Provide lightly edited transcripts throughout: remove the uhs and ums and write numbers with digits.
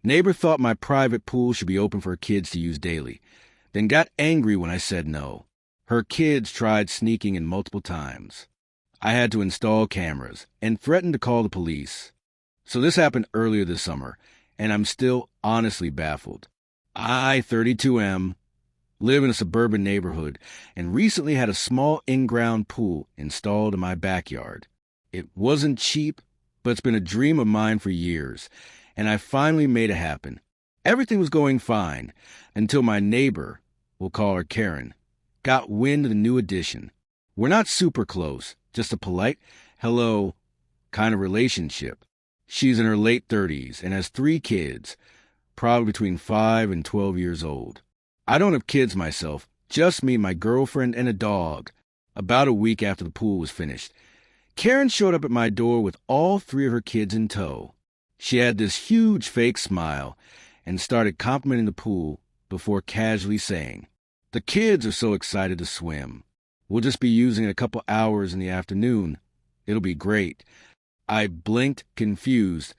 Neighbor thought my private pool should be open for her kids to use daily, then got angry when I said no. Her kids tried sneaking in multiple times. I had to install cameras and threatened to call the police. So this happened earlier this summer, and I'm still honestly baffled. I, 32M, live in a suburban neighborhood and recently had a small in-ground pool installed in my backyard. It wasn't cheap, but it's been a dream of mine for years, and I finally made it happen. Everything was going fine until my neighbor, we'll call her Karen, got wind of the new addition. We're not super close, just a polite hello kind of relationship. She's in her late 30s and has 3 kids, probably between 5 and 12 years old. I don't have kids myself, just me, my girlfriend, and a dog. About a week after the pool was finished, Karen showed up at my door with all 3 of her kids in tow. She had this huge fake smile and started complimenting the pool before casually saying, "The kids are so excited to swim. We'll just be using it a couple hours in the afternoon. It'll be great." I blinked, confused,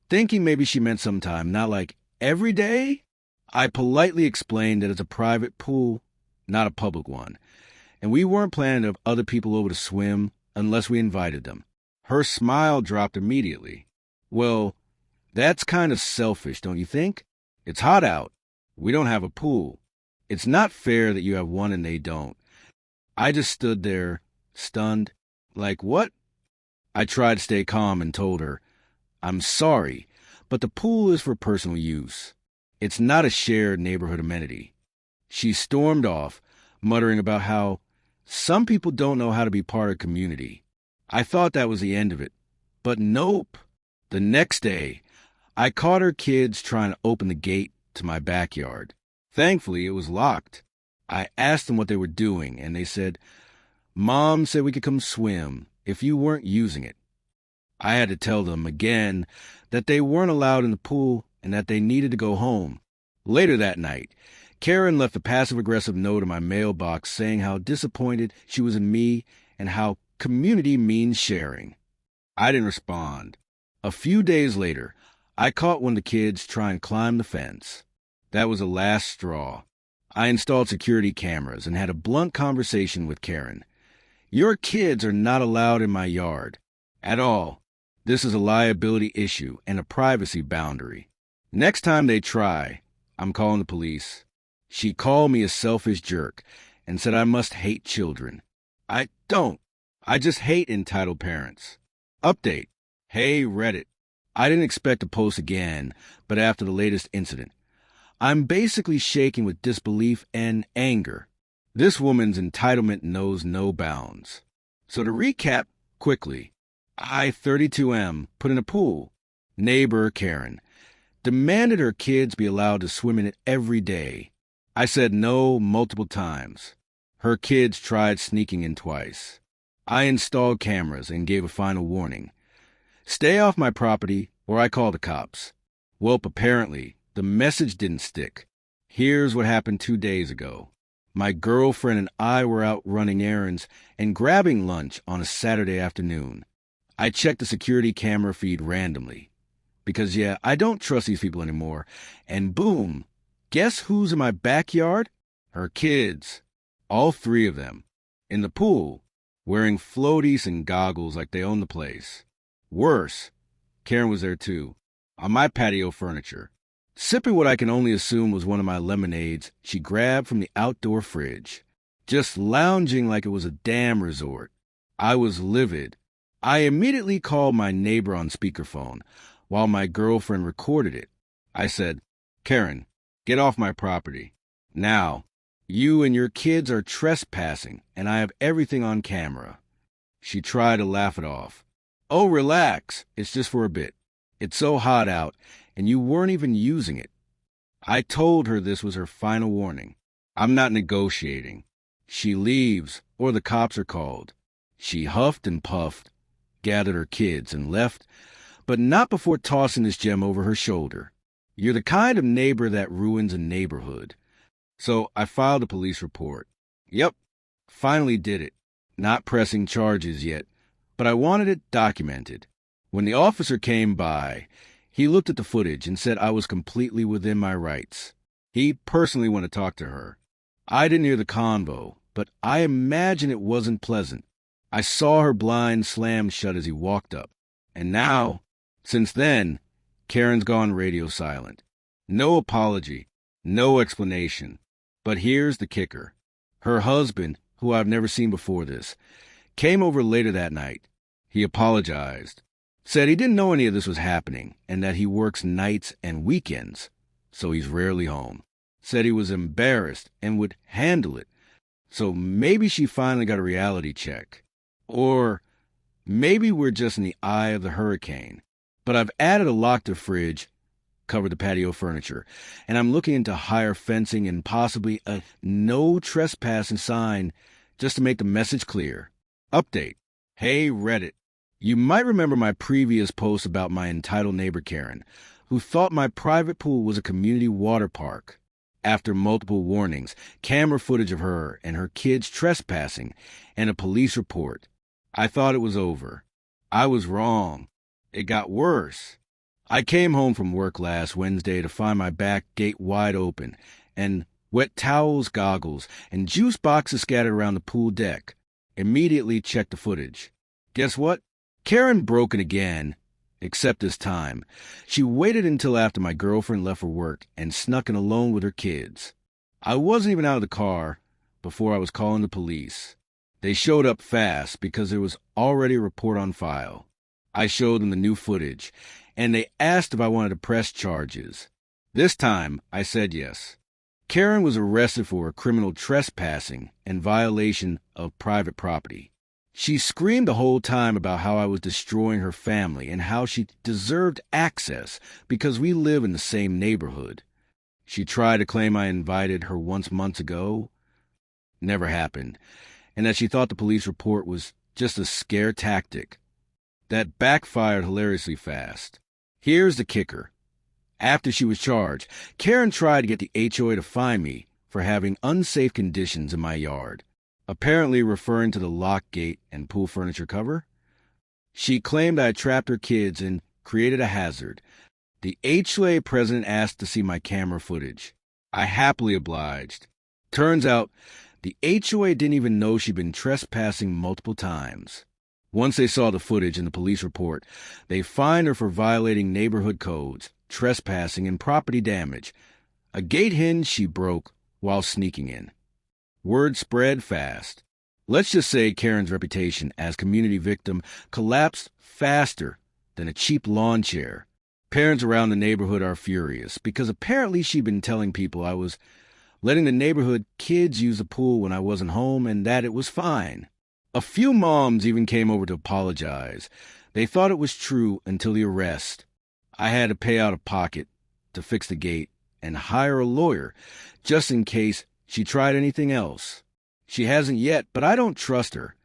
thinking maybe she meant sometime, not like every day. I politely explained that it's a private pool, not a public one, and we weren't planning to have other people over to swim unless we invited them. Her smile dropped immediately. "Well, that's kind of selfish, don't you think? It's hot out. We don't have a pool. It's not fair that you have one and they don't." I just stood there, stunned, like, what? I tried to stay calm and told her, "I'm sorry, but the pool is for personal use. It's not a shared neighborhood amenity." She stormed off, muttering about how some people don't know how to be part of community. I thought that was the end of it, but nope. The next day, I caught her kids trying to open the gate to my backyard. Thankfully, it was locked. I asked them what they were doing, and they said, "Mom said we could come swim if you weren't using it." I had to tell them again that they weren't allowed in the pool and that they needed to go home. Later that night, Karen left a passive-aggressive note in my mailbox saying how disappointed she was in me and how community means sharing. I didn't respond. A few days later, I caught one of the kids trying to climb the fence. That was the last straw. I installed security cameras and had a blunt conversation with Karen. "Your kids are not allowed in my yard. At all. This is a liability issue and a privacy boundary. Next time they try, I'm calling the police." She called me a selfish jerk and said I must hate children. I don't. I just hate entitled parents. Update. Hey, Reddit. I didn't expect to post again, but after the latest incident, I'm basically shaking with disbelief and anger. This woman's entitlement knows no bounds. So to recap quickly, I, 32M, put in a pool. Neighbor Karen demanded her kids be allowed to swim in it every day. I said no multiple times. Her kids tried sneaking in twice. I installed cameras and gave a final warning. "Stay off my property or I call the cops." Well, apparently, the message didn't stick. Here's what happened 2 days ago. My girlfriend and I were out running errands and grabbing lunch on a Saturday afternoon. I checked the security camera feed randomly. Because, I don't trust these people anymore. And boom, guess who's in my backyard? Her kids. All 3 of them. In the pool, wearing floaties and goggles like they own the place. Worse, Karen was there too, on my patio furniture, sipping what I can only assume was one of my lemonades she grabbed from the outdoor fridge, just lounging like it was a damn resort. I was livid. I immediately called my neighbor on speakerphone while my girlfriend recorded it. I said, "Karen, get off my property. Now, you and your kids are trespassing, and I have everything on camera." She tried to laugh it off. "Oh, relax. It's just for a bit. It's so hot out, and you weren't even using it." I told her this was her final warning. I'm not negotiating. She leaves, or the cops are called. She huffed and puffed, gathered her kids, and left, but not before tossing this gem over her shoulder. You're the kind of neighbor that ruins a neighborhood. So I filed a police report. Yep, finally did it. Not pressing charges yet, but I wanted it documented. When the officer came by, He looked at the footage and said I was completely within my rights. He personally wanted to talk to her. I didn't hear the convo, but I imagine it wasn't pleasant. I saw her blind slam shut as he walked up. And now, since then, Karen's gone radio silent. No apology, no explanation. But here's the kicker. Her husband, who I've never seen before this, came over later that night. He apologized, said he didn't know any of this was happening and that he works nights and weekends, so he's rarely home. Said he was embarrassed and would handle it, so maybe she finally got a reality check. Or maybe we're just in the eye of the hurricane. But I've added a lock to fridge, covered the patio furniture, and I'm looking into higher fencing and possibly a no trespassing sign just to make the message clear. Update. Hey, Reddit. You might remember my previous post about my entitled neighbor Karen, who thought my private pool was a community water park. After multiple warnings, camera footage of her and her kids trespassing, and a police report, I thought it was over. I was wrong. It got worse. I came home from work last Wednesday to find my back gate wide open, and wet towels, goggles, and juice boxes scattered around the pool deck. Immediately checked the footage. Guess what? Karen broke it again, except this time. She waited until after my girlfriend left for work and snuck in alone with her kids. I wasn't even out of the car before I was calling the police. They showed up fast because there was already a report on file. I showed them the new footage, and they asked if I wanted to press charges. This time, I said yes. Karen was arrested for criminal trespassing and violation of private property. She screamed the whole time about how I was destroying her family and how she deserved access because we live in the same neighborhood. She tried to claim I invited her once months ago. Never happened. And that she thought the police report was just a scare tactic. That backfired hilariously fast. Here's the kicker. After she was charged, Karen tried to get the HOA to fine me for having unsafe conditions in my yard, apparently referring to the lock gate and pool furniture cover. She claimed I had trapped her kids and created a hazard. The HOA president asked to see my camera footage. I happily obliged. Turns out, the HOA didn't even know she'd been trespassing multiple times. Once they saw the footage in the police report, they fined her for violating neighborhood codes, trespassing, and property damage, a gate hinge she broke while sneaking in. Word spread fast. Let's just say Karen's reputation as community victim collapsed faster than a cheap lawn chair. Parents around the neighborhood are furious because apparently she'd been telling people I was letting the neighborhood kids use the pool when I wasn't home and that it was fine. A few moms even came over to apologize. They thought it was true until the arrest. I had to pay out of pocket to fix the gate and hire a lawyer just in case she tried anything else. She hasn't yet, but I don't trust her.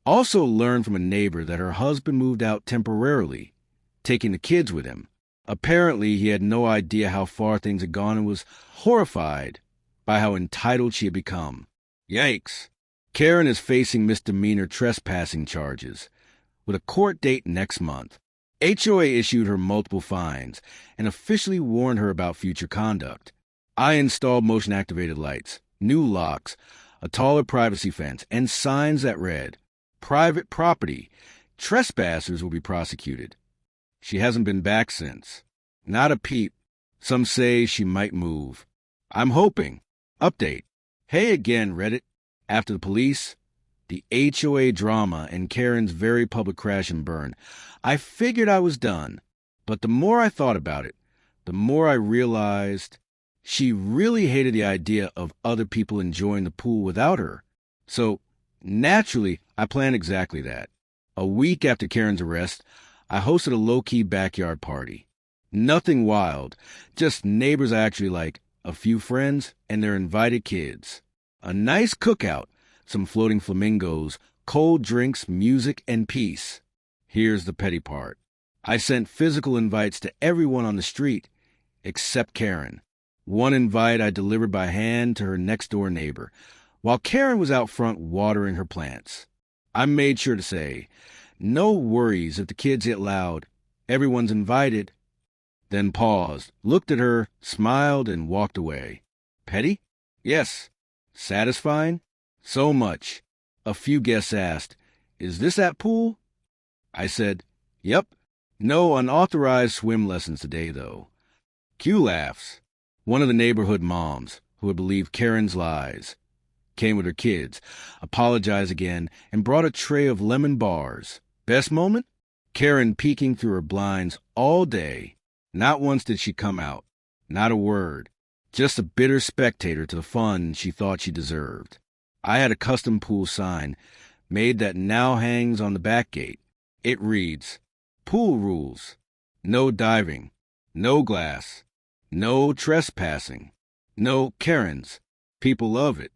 Also learned from a neighbor that her husband moved out temporarily, taking the kids with him. Apparently, he had no idea how far things had gone and was horrified by how entitled she had become. Yikes. Karen is facing misdemeanor trespassing charges, with a court date next month. HOA issued her multiple fines and officially warned her about future conduct. I installed motion-activated lights, new locks, a taller privacy fence, and signs that read, "Private property. Trespassers will be prosecuted." She hasn't been back since. Not a peep. Some say she might move. I'm hoping. Update. Hey again, Reddit. After the police, the HOA drama, and Karen's very public crash and burn, I figured I was done. But the more I thought about it, the more I realized she really hated the idea of other people enjoying the pool without her. So, naturally, I planned exactly that. A week after Karen's arrest, I hosted a low-key backyard party. Nothing wild, just neighbors I actually like, a few friends, and their invited kids. A nice cookout, some floating flamingos, cold drinks, music, and peace. Here's the petty part. I sent physical invites to everyone on the street, except Karen. One invite I delivered by hand to her next-door neighbor, while Karen was out front watering her plants. I made sure to say, no worries if the kids get loud. Everyone's invited. then paused, looked at her, smiled, and walked away. Petty? Yes. Satisfying? So much. A few guests asked, "Is this at pool?" I said, "Yep. No unauthorized swim lessons today, though." Cue laughs. One of the neighborhood moms, who had believed Karen's lies, came with her kids, apologized again, and brought a tray of lemon bars. Best moment? Karen peeking through her blinds all day. Not once did she come out. Not a word. Just a bitter spectator to the fun she thought she deserved. I had a custom pool sign made that now hangs on the back gate. It reads, "Pool rules. No diving. No glass. No trespassing. No Karens. People love it."